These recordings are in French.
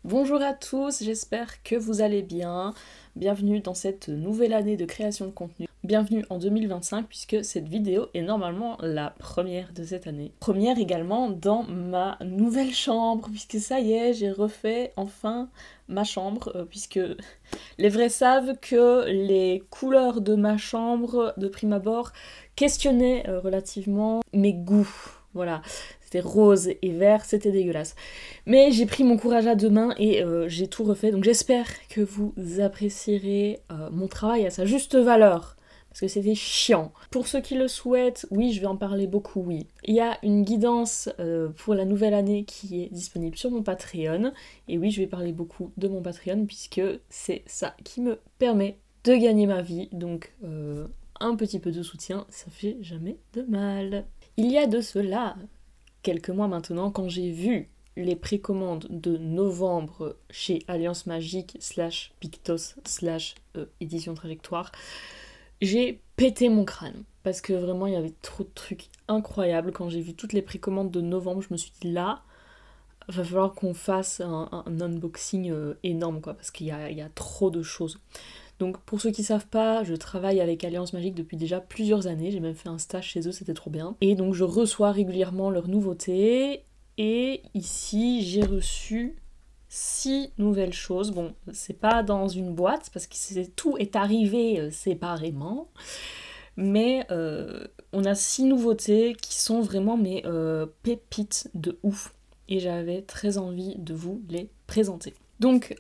Bonjour à tous, j'espère que vous allez bien. Bienvenue dans cette nouvelle année de création de contenu. Bienvenue en 2025 puisque cette vidéo est normalement la première de cette année. Première également dans ma nouvelle chambre puisque ça y est, j'ai refait enfin ma chambre puisque les vrais savent que les couleurs de ma chambre de prime abord questionnaient relativement mes goûts. Voilà, c'était rose et vert, c'était dégueulasse. Mais j'ai pris mon courage à deux mains et j'ai tout refait, donc j'espère que vous apprécierez mon travail à sa juste valeur, parce que c'était chiant. Pour ceux qui le souhaitent, oui, je vais en parler beaucoup, oui. Il y a une guidance pour la nouvelle année qui est disponible sur mon Patreon, et oui, je vais parler beaucoup de mon Patreon, puisque c'est ça qui me permet de gagner ma vie, donc un petit peu de soutien, ça fait jamais de mal. Il y a de cela quelques mois maintenant, quand j'ai vu les précommandes de novembre chez Alliance Magique / Pictos / Édition Trajectoire, j'ai pété mon crâne. Parce que vraiment, il y avait trop de trucs incroyables. Quand j'ai vu toutes les précommandes de novembre, je me suis dit là, va falloir qu'on fasse un unboxing énorme, quoi, parce qu'il y a trop de choses. Donc pour ceux qui savent pas, je travaille avec Alliance Magique depuis déjà plusieurs années, j'ai même fait un stage chez eux, c'était trop bien. Et donc je reçois régulièrement leurs nouveautés, et ici j'ai reçu 6 nouvelles choses. Bon, c'est pas dans une boîte, parce que tout est arrivé séparément, mais on a 6 nouveautés qui sont vraiment mes pépites de ouf, et j'avais très envie de vous les présenter. Donc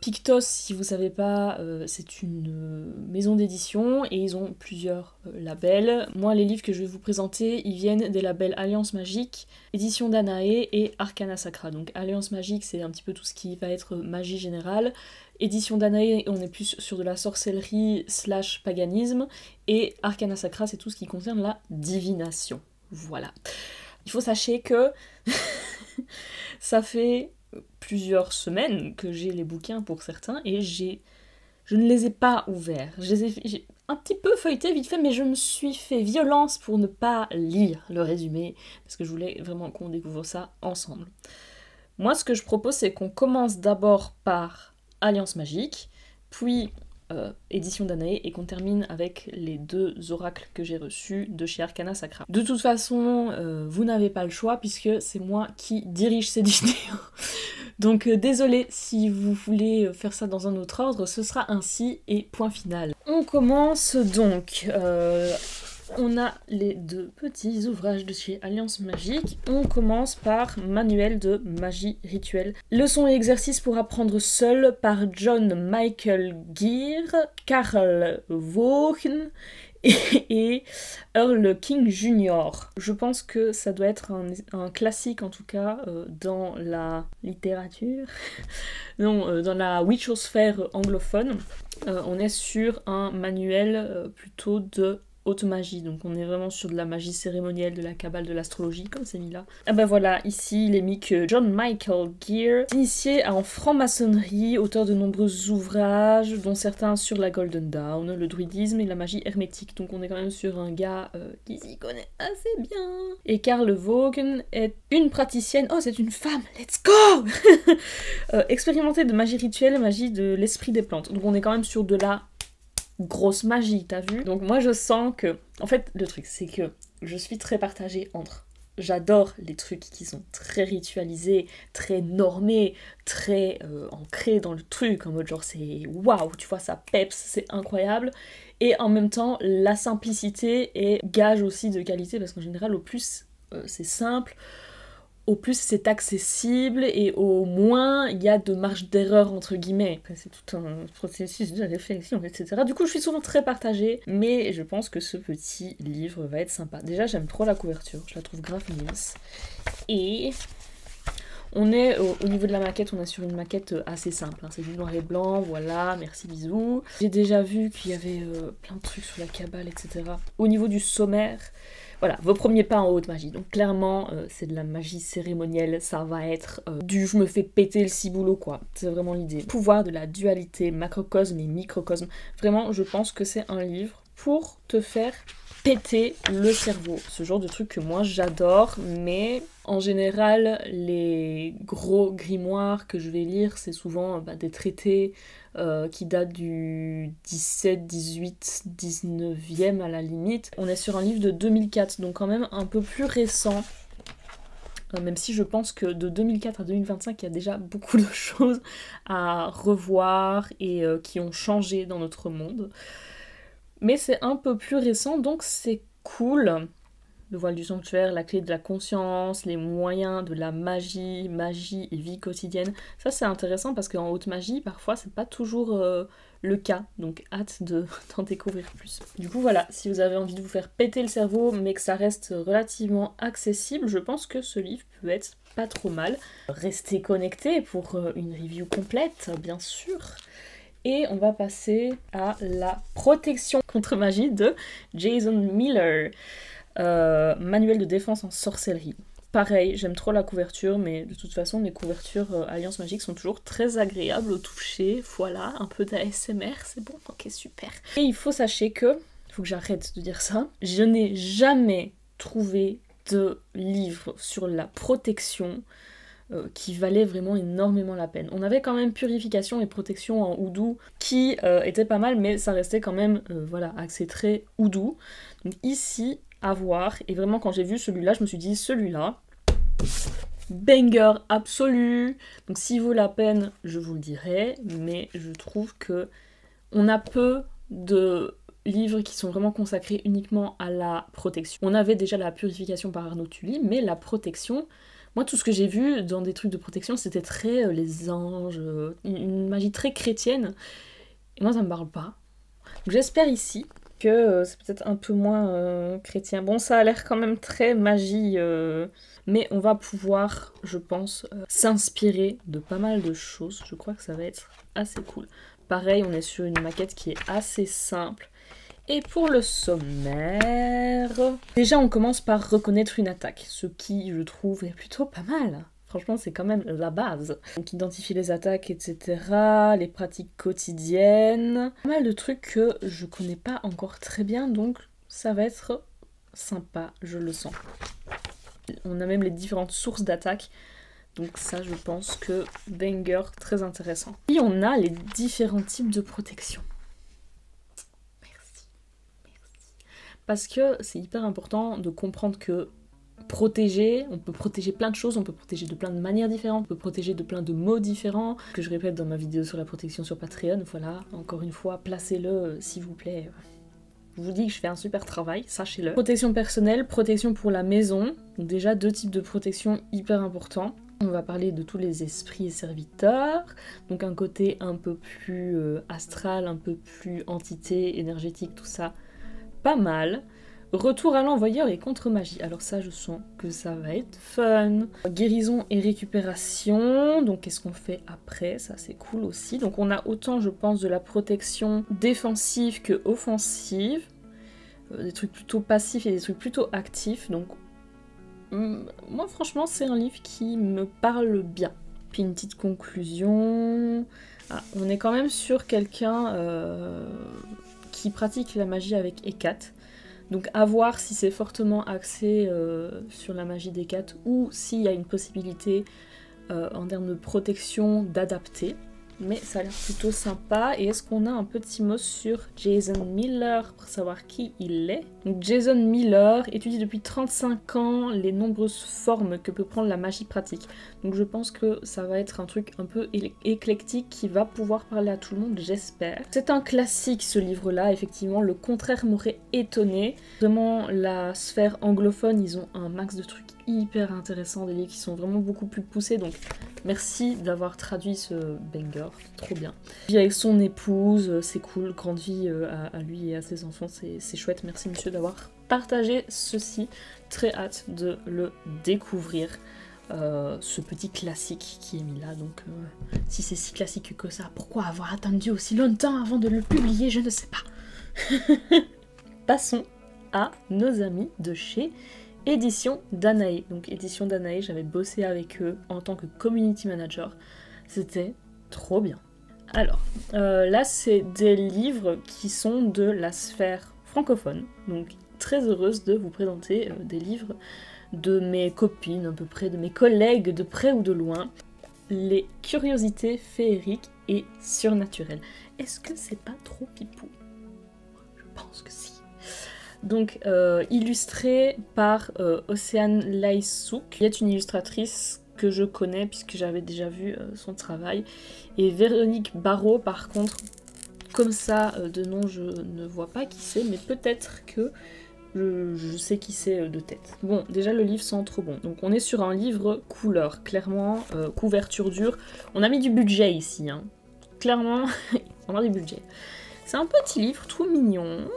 Pictos, si vous savez pas, c'est une maison d'édition et ils ont plusieurs labels. Moi, les livres que je vais vous présenter, ils viennent des labels Alliance Magique, Édition Danae et Arcana Sacra. Donc Alliance Magique, c'est un petit peu tout ce qui va être magie générale. Édition Danae, on est plus sur de la sorcellerie / paganisme. Et Arcana Sacra, c'est tout ce qui concerne la divination. Voilà. Il faut sachez que ça fait plusieurs semaines que j'ai les bouquins pour certains et je ne les ai pas ouverts. J'ai un petit peu feuilleté vite fait, mais je me suis fait violence pour ne pas lire le résumé parce que je voulais vraiment qu'on découvre ça ensemble. Moi, ce que je propose, c'est qu'on commence d'abord par Alliance Magique, puis Édition Danae, et qu'on termine avec les 2 oracles que j'ai reçus de chez Arcana Sacra. De toute façon, vous n'avez pas le choix puisque c'est moi qui dirige cette vidéo. Donc désolé si vous voulez faire ça dans un autre ordre, ce sera ainsi et point final. On commence donc. On a les 2 petits ouvrages de chez Alliance Magique. On commence par Manuel de magie rituelle. Leçons et exercices pour apprendre seul par John Michael Gear, Carl Vaughan et Earl King Jr. Je pense que ça doit être un classique en tout cas dans la littérature, non, dans la witchosphère anglophone. On est sur un manuel plutôt de haute magie, donc on est vraiment sur de la magie cérémonielle, de la cabale, de l'astrologie, comme c'est mis là. Ah ben voilà, ici il est mis que John Michael Gear, initié en franc-maçonnerie, auteur de nombreux ouvrages, dont certains sur la Golden Dawn, le druidisme et la magie hermétique, donc on est quand même sur un gars qui s'y connaît assez bien. Et Carl Vaughan est une praticienne, oh c'est une femme, let's go expérimentée de magie rituelle, magie de l'esprit des plantes, donc on est quand même sur de la grosse magie, t'as vu? Donc moi je sens que... En fait, le truc, c'est que je suis très partagée entre... J'adore les trucs qui sont très ritualisés, très normés, très ancrés dans le truc, en mode genre c'est waouh, tu vois, ça peps, c'est incroyable. Et en même temps, la simplicité est gage aussi de qualité, parce qu'en général, au plus c'est simple, au plus c'est accessible et au moins il y a de marge d'erreur entre guillemets. C'est tout un processus de réflexion, etc. Du coup je suis souvent très partagée, mais je pense que ce petit livre va être sympa. Déjà j'aime trop la couverture, je la trouve grave mignonne. Et on est au niveau de la maquette, on est sur une maquette assez simple, hein. C'est du noir et blanc, voilà, merci bisous. J'ai déjà vu qu'il y avait plein de trucs sur la cabale, etc. Au niveau du sommaire, voilà, vos premiers pas en haute magie. Donc clairement, c'est de la magie cérémonielle, ça va être du je me fais péter le ciboulot, quoi. C'est vraiment l'idée. Pouvoir de la dualité, macrocosme et microcosme. Vraiment, je pense que c'est un livre pour te faire péter le cerveau. Ce genre de truc que moi j'adore, mais En général, les gros grimoires que je vais lire, c'est souvent des traités qui datent du 17, 18, 19e à la limite. On est sur un livre de 2004, donc quand même un peu plus récent. Même si je pense que de 2004 à 2025, il y a déjà beaucoup de choses à revoir et qui ont changé dans notre monde. Mais c'est un peu plus récent, donc c'est cool. Le voile du sanctuaire, la clé de la conscience, les moyens de la magie, magie et vie quotidienne. Ça c'est intéressant parce qu'en haute magie, parfois c'est pas toujours le cas. Donc hâte d'en découvrir plus. Du coup voilà, si vous avez envie de vous faire péter le cerveau mais que ça reste relativement accessible, je pense que ce livre peut être pas trop mal. Restez connectés pour une review complète, bien sûr. Et on va passer à la protection contre magie de Jason Miller. Manuel de défense en sorcellerie. Pareil, j'aime trop la couverture, mais de toute façon, les couvertures Alliance Magique sont toujours très agréables au toucher. Voilà, un peu d'ASMR, c'est bon, ok, super. Et il faut sachez que, faut que j'arrête de dire ça, je n'ai jamais trouvé de livre sur la protection qui valait vraiment énormément la peine. On avait quand même purification et protection en houdou qui était pas mal, mais ça restait quand même voilà, axé très houdou. Donc ici, à voir, et vraiment quand j'ai vu celui-là, je me suis dit celui-là, banger absolu. Donc s'il vaut la peine, je vous le dirai, mais je trouve que on a peu de livres qui sont vraiment consacrés uniquement à la protection. On avait déjà la purification par Arnaud Tully, mais la protection, moi tout ce que j'ai vu dans des trucs de protection, c'était très les anges, une magie très chrétienne, et moi ça me parle pas. Donc j'espère ici que c'est peut-être un peu moins chrétien. Bon, ça a l'air quand même très magie, mais on va pouvoir, je pense, s'inspirer de pas mal de choses. Je crois que ça va être assez cool. Pareil, on est sur une maquette qui est assez simple. Et pour le sommaire, déjà on commence par reconnaître une attaque, ce qui, je trouve, est plutôt pas mal. Franchement, c'est quand même la base. Donc identifier les attaques, etc., les pratiques quotidiennes. Pas mal de trucs que je connais pas encore très bien, donc ça va être sympa, je le sens. On a même les différentes sources d'attaques, donc ça, je pense que banger, très intéressant. Puis on a les différents types de protection. Merci. Parce que c'est hyper important de comprendre que protéger, on peut protéger plein de choses, on peut protéger de plein de manières différentes, on peut protéger de plein de mots différents, que je répète dans ma vidéo sur la protection sur Patreon, voilà, encore une fois, placez-le s'il vous plaît. Je vous dis que je fais un super travail, sachez-le. Protection personnelle, protection pour la maison, donc déjà 2 types de protection hyper importants. On va parler de tous les esprits et serviteurs, donc un côté un peu plus astral, un peu plus entité, énergétique, tout ça, pas mal. Retour à l'envoyeur et contre-magie. Alors ça, je sens que ça va être fun. Guérison et récupération. Donc qu'est-ce qu'on fait après? Ça, c'est cool aussi. Donc on a autant, je pense, de la protection défensive que offensive. Des trucs plutôt passifs et des trucs plutôt actifs. Donc moi, franchement, c'est un livre qui me parle bien. Puis une petite conclusion. Ah, on est quand même sur quelqu'un qui pratique la magie avec Hécate. Donc à voir si c'est fortement axé sur la magie d'Hécate ou s'il y a une possibilité en termes de protection d'adapter. Mais ça a l'air plutôt sympa. Et est-ce qu'on a un petit mot sur Jason Miller pour savoir qui il est? Donc Jason Miller étudie depuis 35 ans les nombreuses formes que peut prendre la magie pratique. Donc je pense que ça va être un truc un peu éclectique qui va pouvoir parler à tout le monde, j'espère. C'est un classique ce livre-là, effectivement, le contraire m'aurait étonné. Vraiment, la sphère anglophone, ils ont un max de trucs hyper intéressants, des livres qui sont vraiment beaucoup plus poussés, donc merci d'avoir traduit ce banger, trop bien. Vie avec son épouse, c'est cool, grande vie à lui et à ses enfants, c'est chouette, merci monsieur d'avoir partagé ceci, très hâte de le découvrir. Ce petit classique qui est mis là, donc si c'est si classique que ça, pourquoi avoir attendu aussi longtemps avant de le publier, je ne sais pas. Passons à nos amis de chez Édition Danae. Donc Édition Danae, j'avais bossé avec eux en tant que community manager, c'était trop bien. Alors, là c'est des livres qui sont de la sphère francophone, donc très heureuse de vous présenter des livres de mes copines, à peu près de mes collègues de près ou de loin. Les curiosités féeriques et surnaturelles. Est-ce que c'est pas trop pipou? Je pense que si. Donc, illustré par Océane Laïsouk, qui est une illustratrice que je connais puisque j'avais déjà vu son travail. Et Véronique Barrault, par contre, comme ça, de nom, je ne vois pas qui c'est, mais peut-être que je sais qui c'est de tête. Bon, déjà le livre sent trop bon. Donc on est sur un livre couleur, clairement, couverture dure. On a mis du budget ici, hein. Clairement, on a du budget. C'est un petit livre tout mignon,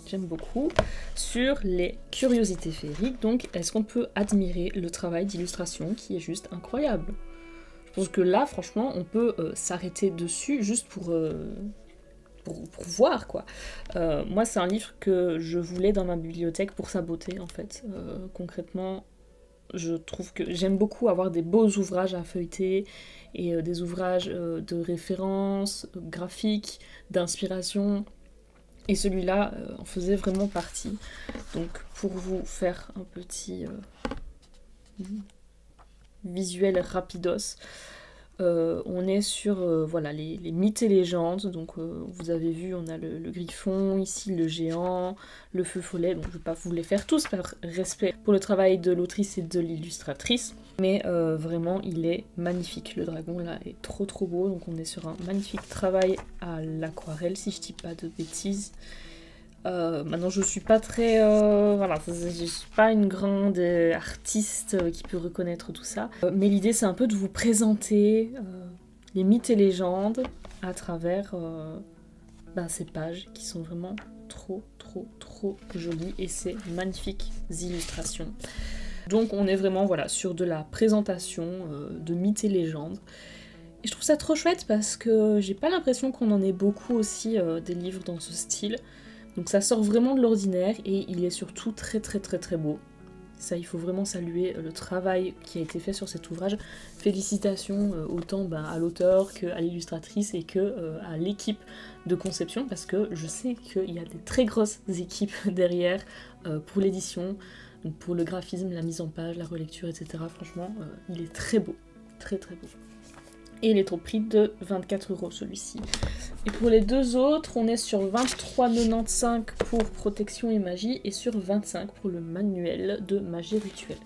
j'aime beaucoup, sur les curiosités féeriques. Donc est-ce qu'on peut admirer le travail d'illustration qui est juste incroyable? Je pense que là, franchement, on peut s'arrêter dessus juste pour voir, quoi. Moi, c'est un livre que je voulais dans ma bibliothèque pour sa beauté, en fait. Concrètement, je trouve que j'aime beaucoup avoir des beaux ouvrages à feuilleter et des ouvrages de référence, graphiques, d'inspiration. Et celui-là en faisait vraiment partie. Donc, pour vous faire un petit visuel rapidos, on est sur voilà, les mythes et légendes. Donc vous avez vu, on a le griffon, ici le géant, le feu follet. Donc je ne vais pas vous les faire tous par respect pour le travail de l'autrice et de l'illustratrice. Mais vraiment, il est magnifique. Le dragon là est trop beau. Donc on est sur un magnifique travail à l'aquarelle, si je dis pas de bêtises. Maintenant je suis pas très voilà, je suis pas une grande artiste qui peut reconnaître tout ça, mais l'idée c'est un peu de vous présenter les mythes et légendes à travers ces pages qui sont vraiment trop jolies et ces magnifiques illustrations. Donc on est vraiment voilà, sur de la présentation de mythes et légendes. Et je trouve ça trop chouette parce que j'ai pas l'impression qu'on en ait beaucoup aussi des livres dans ce style. Donc ça sort vraiment de l'ordinaire et il est surtout très beau. Ça, il faut vraiment saluer le travail qui a été fait sur cet ouvrage. Félicitations autant à l'auteur qu'à l'illustratrice et qu'à l'équipe de conception, parce que je sais qu'il y a des très grosses équipes derrière pour l'édition, donc pour le graphisme, la mise en page, la relecture, etc. Franchement, il est très beau, très beau. Et il est au prix de 24 € celui-ci. Et pour les deux autres, on est sur 23,95 pour protection et magie et sur 25 pour le manuel de magie rituelle.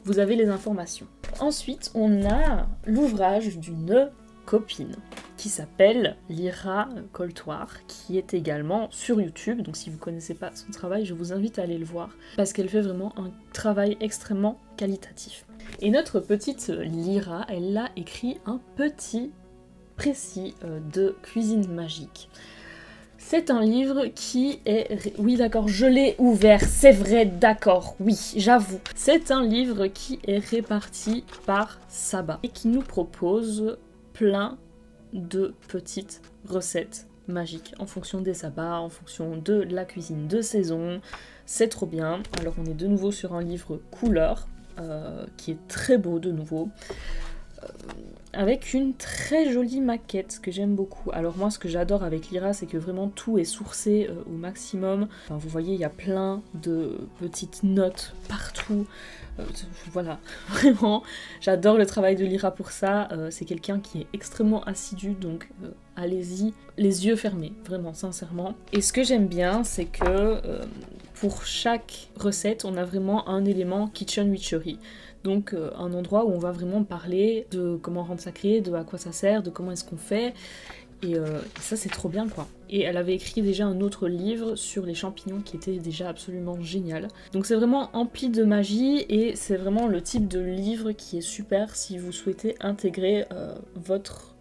Vous avez les informations. Ensuite, on a l'ouvrage d'une copine qui s'appelle Lyra Coltoire, qui est également sur YouTube. Donc si vous ne connaissez pas son travail, je vous invite à aller le voir parce qu'elle fait vraiment un travail extrêmement qualitatif. Et notre petite Lyra, elle a écrit un petit précis de cuisine magique. C'est un livre qui est... Oui, d'accord, je l'ai ouvert, c'est vrai, d'accord, oui, j'avoue. C'est un livre qui est réparti par Saba et qui nous propose plein de petites recettes magiques en fonction des sabbats, en fonction de la cuisine de saison. C'est trop bien. Alors on est de nouveau sur un livre couleur qui est très beau de nouveau. Avec une très jolie maquette que j'aime beaucoup. Alors moi ce que j'adore avec Lyra, c'est que vraiment tout est sourcé au maximum. Enfin, vous voyez, il y a plein de petites notes partout. Voilà, vraiment, j'adore le travail de Lyra pour ça. C'est quelqu'un qui est extrêmement assidu, donc allez-y, les yeux fermés, vraiment, sincèrement. Et ce que j'aime bien, c'est que pour chaque recette, on a vraiment un élément kitchen witchery. Donc un endroit où on va vraiment parler de comment rendre sacré, de à quoi ça sert, de comment est-ce qu'on fait. Et ça c'est trop bien quoi. Et elle avait écrit déjà un autre livre sur les champignons qui était déjà absolument génial. Donc c'est vraiment empli de magie et c'est vraiment le type de livre qui est super si vous souhaitez intégrer votre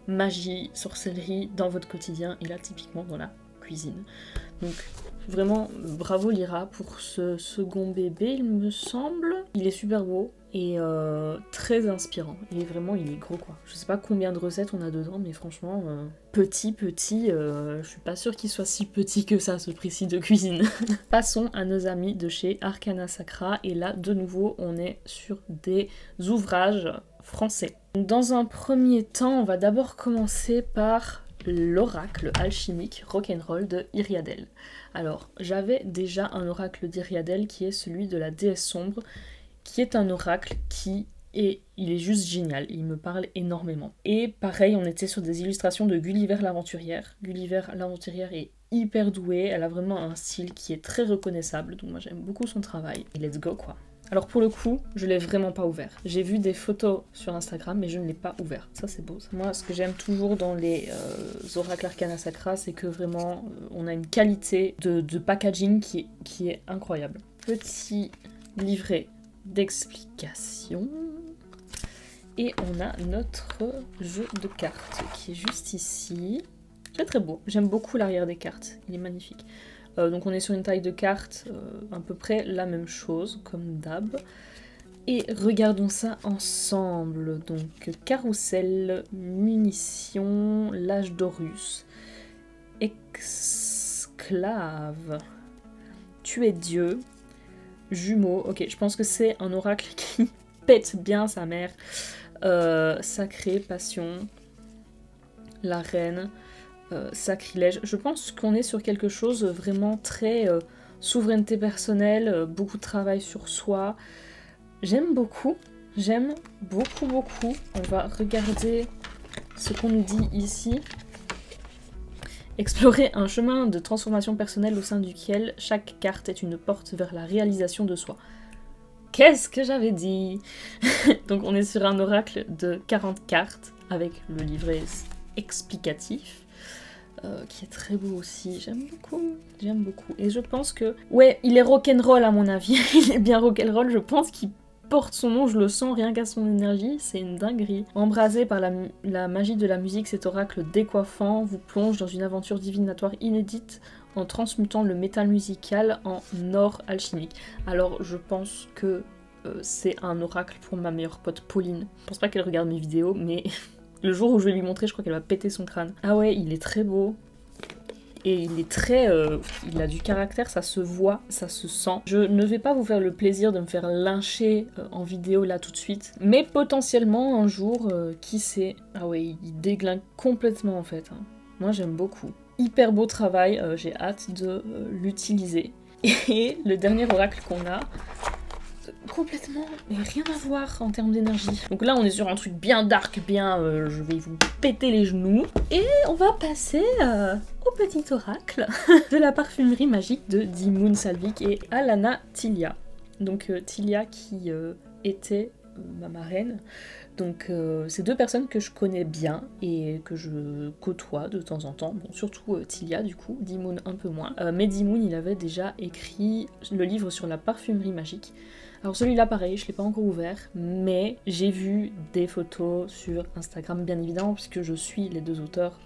magie, sorcellerie dans votre quotidien et là typiquement dans la cuisine. Donc vraiment bravo Lyra pour ce second bébé il me semble. Il est super beau et très inspirant. Et vraiment il est gros quoi. Je sais pas combien de recettes on a dedans mais franchement petit, je suis pas sûre qu'il soit si petit que ça ce précis de cuisine. Passons à nos amis de chez Arcana Sacra et là de nouveau on est sur des ouvrages français. Dans un premier temps on va d'abord commencer par l'oracle alchimique rock'n'roll de Iriadel. Alors, j'avais déjà un oracle d'Iriadel qui est celui de la déesse sombre, qui est un oracle il est juste génial, il me parle énormément. Et pareil, on était sur des illustrations de Gulliver l'aventurière. Gulliver l'aventurière est hyper douée, elle a vraiment un style qui est très reconnaissable, donc moi j'aime beaucoup son travail. Et let's go quoi. Alors pour le coup, je l'ai vraiment pas ouvert. J'ai vu des photos sur Instagram, mais je ne l'ai pas ouvert. Ça c'est beau. Moi, ce que j'aime toujours dans les oracles Arcana Sacra, c'est que vraiment, on a une qualité de packaging qui est incroyable. Petit livret d'explication. Et on a notre jeu de cartes qui est juste ici. C'est très beau. J'aime beaucoup l'arrière des cartes. Il est magnifique. Donc on est sur une taille de carte à peu près la même chose, comme d'hab. Et regardons ça ensemble. Donc carrousel, munitions, l'âge d'Horus, esclave, tuer Dieu, jumeaux. Ok, je pense que c'est un oracle qui pète bien sa mère. Sacré, passion, la reine, sacrilège. Je pense qu'on est sur quelque chose vraiment très souveraineté personnelle, beaucoup de travail sur soi. J'aime beaucoup, beaucoup. On va regarder ce qu'on nous dit ici. Explorer un chemin de transformation personnelle au sein duquel chaque carte est une porte vers la réalisation de soi. Qu'est-ce que j'avais dit? Donc on est sur un oracle de 40 cartes avec le livret explicatif qui est très beau aussi. J'aime beaucoup. Et je pense que... Ouais, il est rock'n'roll à mon avis. Il est bien rock'n'roll. Je pense qu'il porte son nom, je le sens rien qu'à son énergie. C'est une dinguerie. Embrasé par la magie de la musique, cet oracle décoiffant vous plonge dans une aventure divinatoire inédite en transmutant le métal musical en or alchimique. Alors je pense que c'est un oracle pour ma meilleure pote Pauline. Je pense pas qu'elle regarde mes vidéos, mais le jour où je vais lui montrer, je crois qu'elle va péter son crâne. Ah ouais, il est très beau. Et il est très... il a du caractère, ça se voit, ça se sent. Je ne vais pas vous faire le plaisir de me faire lyncher en vidéo là tout de suite. Mais potentiellement un jour, qui sait. Ah ouais, il déglingue complètement en fait. Hein. Moi j'aime beaucoup. Hyper beau travail, j'ai hâte de l'utiliser. Et le dernier oracle qu'on a, complètement, mais rien à voir en termes d'énergie. Donc là on est sur un truc bien dark, bien je vais vous péter les genoux. Et on va passer au petit oracle de la parfumerie magique de Dimoun Salvik et Alana Tilia. Donc Tilia qui était ma marraine. Donc c'est deux personnes que je connais bien et que je côtoie de temps en temps. Bon, surtout Tilia du coup, Dimoun un peu moins. Mais Dimoun il avait déjà écrit le livre sur la parfumerie magique. Alors celui-là pareil, je l'ai pas encore ouvert, mais j'ai vu des photos sur Instagram bien évidemment puisque je suis les deux auteurs.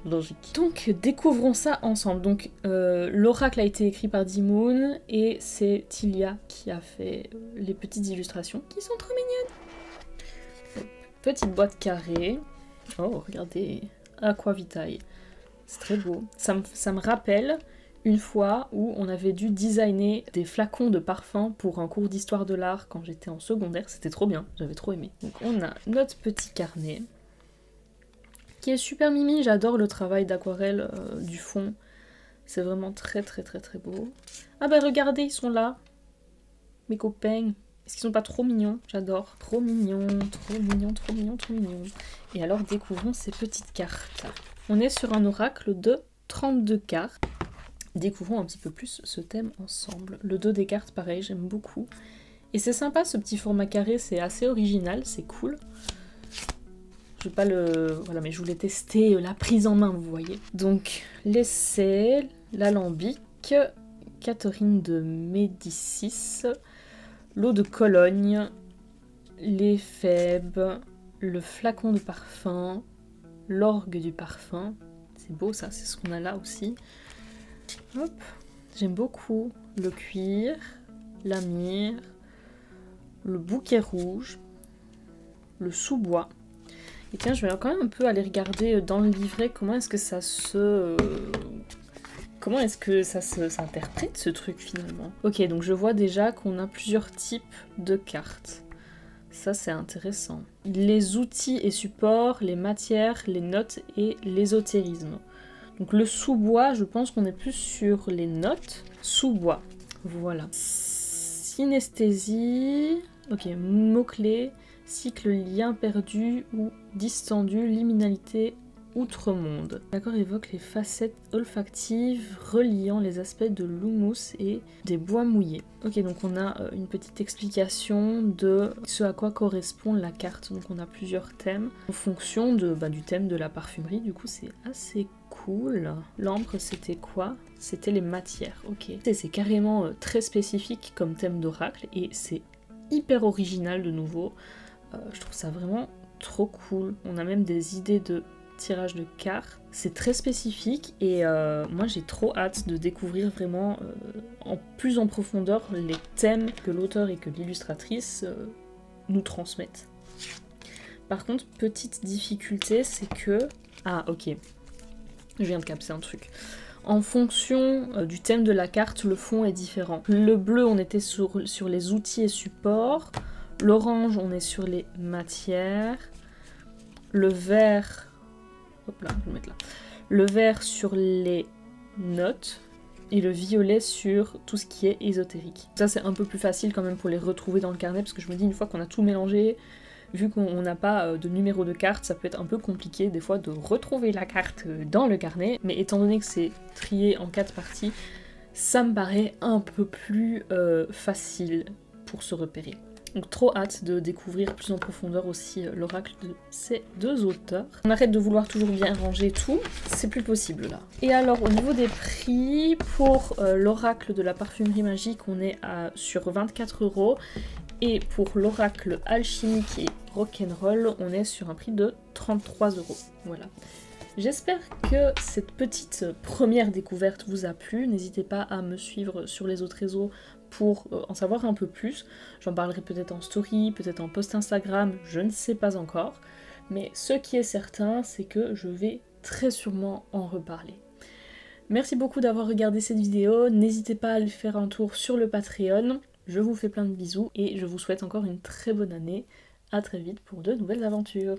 Logique. Donc découvrons ça ensemble. Donc l'oracle a été écrit par Dimoun et c'est Tilia qui a fait les petites illustrations qui sont trop mignonnes. Petite boîte carrée. Oh, regardez. Aqua Vitae. C'est très beau. Ça me rappelle une fois où on avait dû designer des flacons de parfum pour un cours d'histoire de l'art quand j'étais en secondaire. C'était trop bien. J'avais trop aimé. Donc on a notre petit carnet qui est super mimi. J'adore le travail d'aquarelle du fond. C'est vraiment très beau. Ah bah regardez, ils sont là. Mes copains. Est-ce qu'ils sont pas trop mignons? J'adore. Trop mignons. Et alors, découvrons ces petites cartes. On est sur un oracle de 32 cartes. Découvrons un petit peu plus ce thème ensemble. Le dos des cartes, pareil, j'aime beaucoup. Et c'est sympa, ce petit format carré, c'est assez original, c'est cool. Je vais pas le... Voilà, mais je voulais tester la prise en main, vous voyez. Donc, l'essai, l'alambic, Catherine de Médicis... L'eau de Cologne, les fèbes, le flacon de parfum, l'orgue du parfum. C'est beau ça, c'est ce qu'on a là aussi. Hop, j'aime beaucoup le cuir, la myrrhe, le bouquet rouge, le sous-bois. Et tiens, je vais quand même un peu aller regarder dans le livret comment est-ce que ça se... Comment est-ce que ça s'interprète ce truc finalement? Ok, donc je vois déjà qu'on a plusieurs types de cartes. Ça c'est intéressant. Les outils et supports, les matières, les notes et l'ésotérisme. Donc le sous-bois, je pense qu'on est plus sur les notes. Sous-bois, voilà. Synesthésie, ok, mots-clés, cycle lien perdu ou distendu, liminalité, outre-monde. L'accord évoque les facettes olfactives reliant les aspects de l'houmous et des bois mouillés. Ok, donc on a une petite explication de ce à quoi correspond la carte. Donc on a plusieurs thèmes en fonction du thème de la parfumerie. Du coup c'est assez cool. L'ambre c'était quoi? C'était les matières, ok. C'est carrément très spécifique comme thème d'oracle et c'est hyper original de nouveau. Je trouve ça vraiment trop cool. On a même des idées de tirage de cartes. C'est très spécifique et moi j'ai trop hâte de découvrir vraiment plus en profondeur les thèmes que l'auteur et que l'illustratrice nous transmettent. Par contre, petite difficulté, c'est que... Ah ok, je viens de capter un truc. En fonction du thème de la carte, le fond est différent. Le bleu, on était sur les outils et supports. L'orange, on est sur les matières. Le vert... Hop là, je vais le mettre là. Le vert sur les notes. Et le violet sur tout ce qui est ésotérique. Ça, c'est un peu plus facile quand même pour les retrouver dans le carnet, parce que je me dis, une fois qu'on a tout mélangé, vu qu'on n'a pas de numéro de carte, ça peut être un peu compliqué des fois de retrouver la carte dans le carnet. Mais étant donné que c'est trié en 4 parties, ça me paraît un peu plus facile pour se repérer. Donc trop hâte de découvrir plus en profondeur aussi l'oracle de ces deux auteurs. On arrête de vouloir toujours bien ranger tout, c'est plus possible là. Et alors au niveau des prix, pour l'oracle de la parfumerie magique, on est sur 24 €. Et pour l'oracle alchimique et rock'n'roll, on est sur un prix de 33 €. Voilà. J'espère que cette petite première découverte vous a plu. N'hésitez pas à me suivre sur les autres réseaux pour en savoir un peu plus. J'en parlerai peut-être en story, peut-être en post Instagram, je ne sais pas encore. Mais ce qui est certain, c'est que je vais très sûrement en reparler. Merci beaucoup d'avoir regardé cette vidéo. N'hésitez pas à aller faire un tour sur le Patreon. Je vous fais plein de bisous et je vous souhaite encore une très bonne année. A très vite pour de nouvelles aventures.